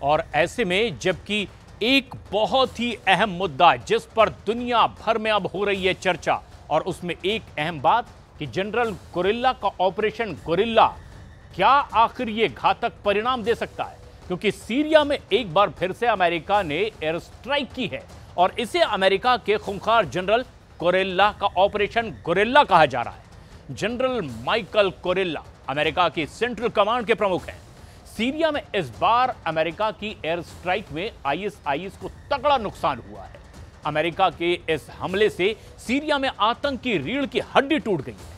और ऐसे में जबकि एक बहुत ही अहम मुद्दा जिस पर दुनिया भर में अब हो रही है चर्चा, और उसमें एक अहम बात कि जनरल गुरिल्ला का ऑपरेशन गुरिल्ला क्या आखिर ये घातक परिणाम दे सकता है, क्योंकि सीरिया में एक बार फिर से अमेरिका ने एयर स्ट्राइक की है और इसे अमेरिका के खूंखार जनरल कुरिल्ला का ऑपरेशन गुरिल्ला कहा जा रहा है। जनरल माइकल कुरिल्ला अमेरिका की सेंट्रल कमांड के प्रमुख हैं। सीरिया में इस बार अमेरिका की एयर स्ट्राइक में आईएसआईएस को तगड़ा नुकसान हुआ है। अमेरिका के इस हमले से सीरिया में आतंक की रीढ़ की हड्डी टूट गई है।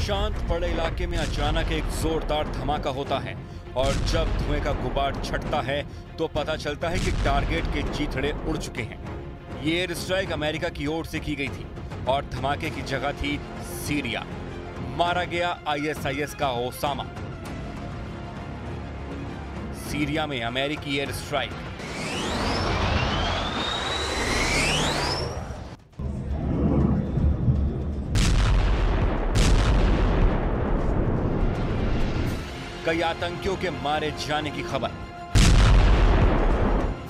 शांत पड़े इलाके में अचानक एक जोरदार धमाका होता है और जब धुएं का गुबार छटता है तो पता चलता है कि टारगेट के चीथड़े उड़ चुके हैं। ये एयर स्ट्राइक अमेरिका की ओर से की गई थी और धमाके की जगह थी सीरिया। मारा गया आईएसआईएस का ओसामा। सीरिया में अमेरिकी एयर स्ट्राइक। कई आतंकियों के मारे जाने की खबर।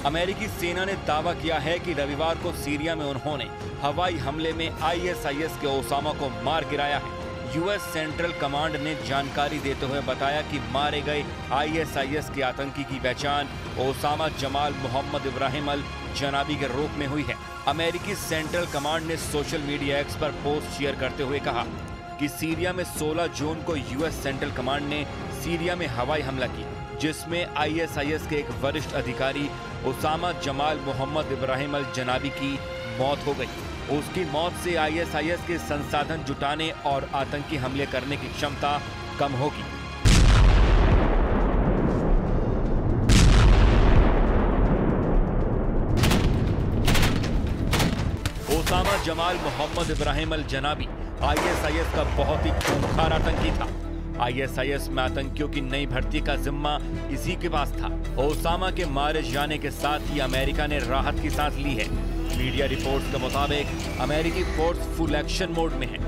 अमेरिकी सेना ने दावा किया है कि रविवार को सीरिया में उन्होंने हवाई हमले में आईएसआईएस के ओसामा को मार गिराया है। यूएस सेंट्रल कमांड ने जानकारी देते हुए बताया कि मारे गए आईएसआईएस के आतंकी की पहचान ओसामा जमाल मोहम्मद इब्राहिम अल जनाबी के रूप में हुई है। अमेरिकी सेंट्रल कमांड ने सोशल मीडिया एक्स पर पोस्ट शेयर करते हुए कहा कि सीरिया में 16 जून को यूएस सेंट्रल कमांड ने सीरिया में हवाई हमला की, जिसमें आईएसआईएस के एक वरिष्ठ अधिकारी ओसामा जमाल मोहम्मद इब्राहिम अल जनाबी की मौत हो गई। उसकी मौत से आईएसआईएस के संसाधन जुटाने और आतंकी हमले करने की क्षमता कम होगी। ओसामा जमाल मोहम्मद इब्राहिम अल जनाबी आईएसआईएस का बहुत ही खूंखार आतंकी था। आईएसआईएस में आतंकियों की नई भर्ती का जिम्मा इसी के पास था। ओसामा के मारे जाने के साथ ही अमेरिका ने राहत की सांस ली है। मीडिया रिपोर्ट्स के मुताबिक अमेरिकी फोर्स फुल एक्शन मोड में है।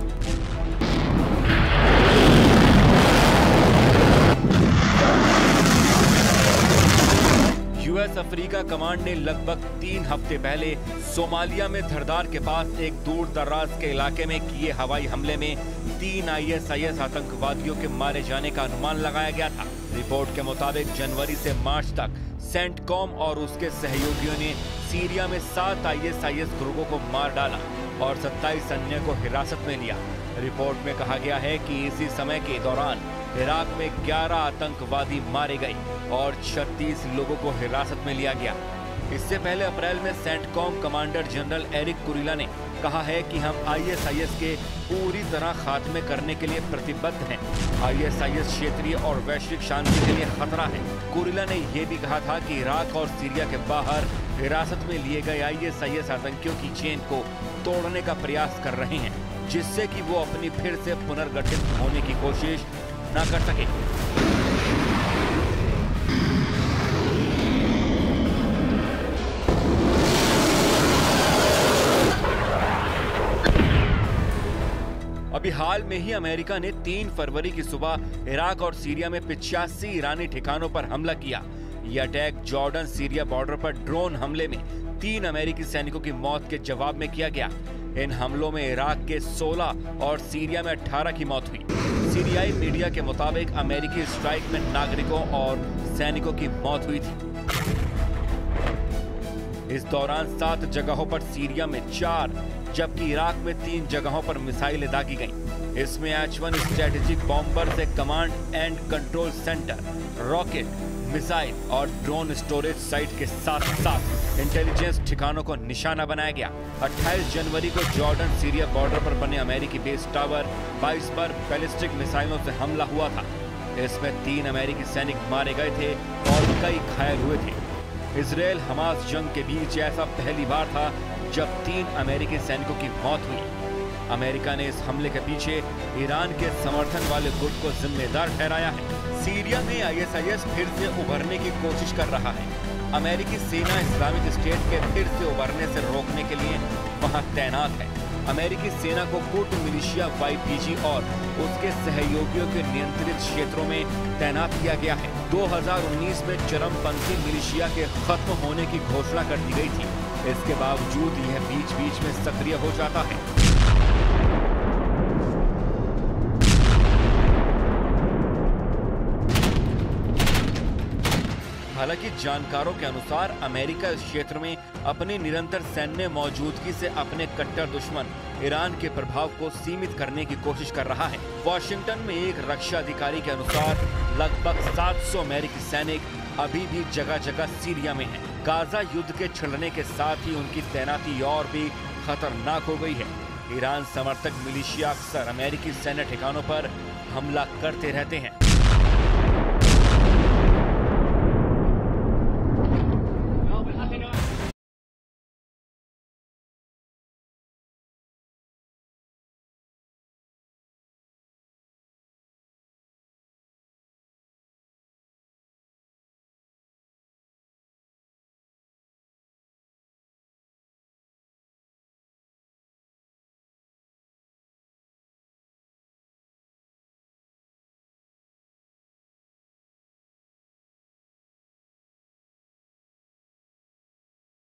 यूएस अफ्रीका कमांड ने लगभग 3 हफ्ते पहले सोमालिया में धरदार के पास एक दूर दराज के इलाके में किए हवाई हमले में 3 आईएसआईएस आतंकवादियों के मारे जाने का अनुमान लगाया गया था। रिपोर्ट के मुताबिक जनवरी से मार्च तक सेंटकॉम और उसके सहयोगियों ने सीरिया में 7 आईएसआईएस ग्रुपों को मार डाला और 27 अन्य को हिरासत में लिया। रिपोर्ट में कहा गया है कि इसी समय के दौरान इराक में 11 आतंकवादी मारे गए और 36 लोगों को हिरासत में लिया गया। इससे पहले अप्रैल में CENTCOM commander general Erik Kurilla ने कहा है कि हम आईएसआईएस के पूरी तरह खात्मे करने के लिए प्रतिबद्ध हैं। आईएसआईएस क्षेत्रीय और वैश्विक शांति के लिए खतरा है। कुरिल्ला ने यह भी कहा था कि इराक और सीरिया के बाहर हिरासत में लिए गए आईएसआईएस आतंकियों की चेन को तोड़ने का प्रयास कर रहे हैं, जिससे कि वो अपनी फिर से पुनर्गठित होने की कोशिश न कर सके। अभी हाल में ही अमेरिका ने 3 फरवरी की सुबह इराक और सीरिया में 85 ईरानी ठिकानों पर हमला किया। यह अटैक जॉर्डन सीरिया बॉर्डर पर ड्रोन हमले में 3 अमेरिकी सैनिकों की मौत के जवाब में किया गया। इन हमलों में इराक के 16 और सीरिया में 18 की मौत हुई। सीरियाई मीडिया के मुताबिक अमेरिकी स्ट्राइक में नागरिकों और सैनिकों की मौत हुई थी। इस दौरान 7 जगहों पर सीरिया में 4 जबकि इराक में 3 जगहों पर मिसाइलें दागी गईं। इसमें H-1 स्ट्रेटेजिक बॉम्बर से command and control centre, rocket, missile और ड्रोन स्टोरेज साइट के साथ साथ इंटेलिजेंस ठिकानों को निशाना बनाया गया। 28 जनवरी को जॉर्डन सीरिया बॉर्डर पर बने अमेरिकी बेस टावर 22 पर बैलिस्टिक मिसाइलों से हमला हुआ था। इसमें 3 अमेरिकी सैनिक मारे गए थे और कई घायल हुए थे। इजराइल हमास जंग के बीच ऐसा पहली बार था जब 3 अमेरिकी सैनिकों की मौत हुई। अमेरिका ने इस हमले के पीछे ईरान के समर्थन वाले गुट को जिम्मेदार ठहराया है। सीरिया में आईएसआईएस फिर से उभरने की कोशिश कर रहा है। अमेरिकी सेना इस्लामिक स्टेट के फिर से उभरने से रोकने के लिए वहां तैनात है। अमेरिकी सेना को कुर्द मिलिशिया YPG और उसके सहयोगियों के नियंत्रित क्षेत्रों में तैनात किया गया है। 2019 में चरमपंथी मिलिशिया के खत्म होने की घोषणा कर दी गई थी। इसके बावजूद यह बीच बीच में सक्रिय हो जाता है। हालांकि जानकारों के अनुसार अमेरिका इस क्षेत्र में अपनी निरंतर सैन्य मौजूदगी से अपने कट्टर दुश्मन ईरान के प्रभाव को सीमित करने की कोशिश कर रहा है। वॉशिंगटन में एक रक्षा अधिकारी के अनुसार लगभग 700 अमेरिकी सैनिक अभी भी जगह जगह सीरिया में हैं। गाजा युद्ध के छिड़ने के साथ ही उनकी तैनाती और भी खतरनाक हो गई है। ईरान समर्थक मिलिशिया अक्सर अमेरिकी सैन्य ठिकानों पर हमला करते रहते हैं।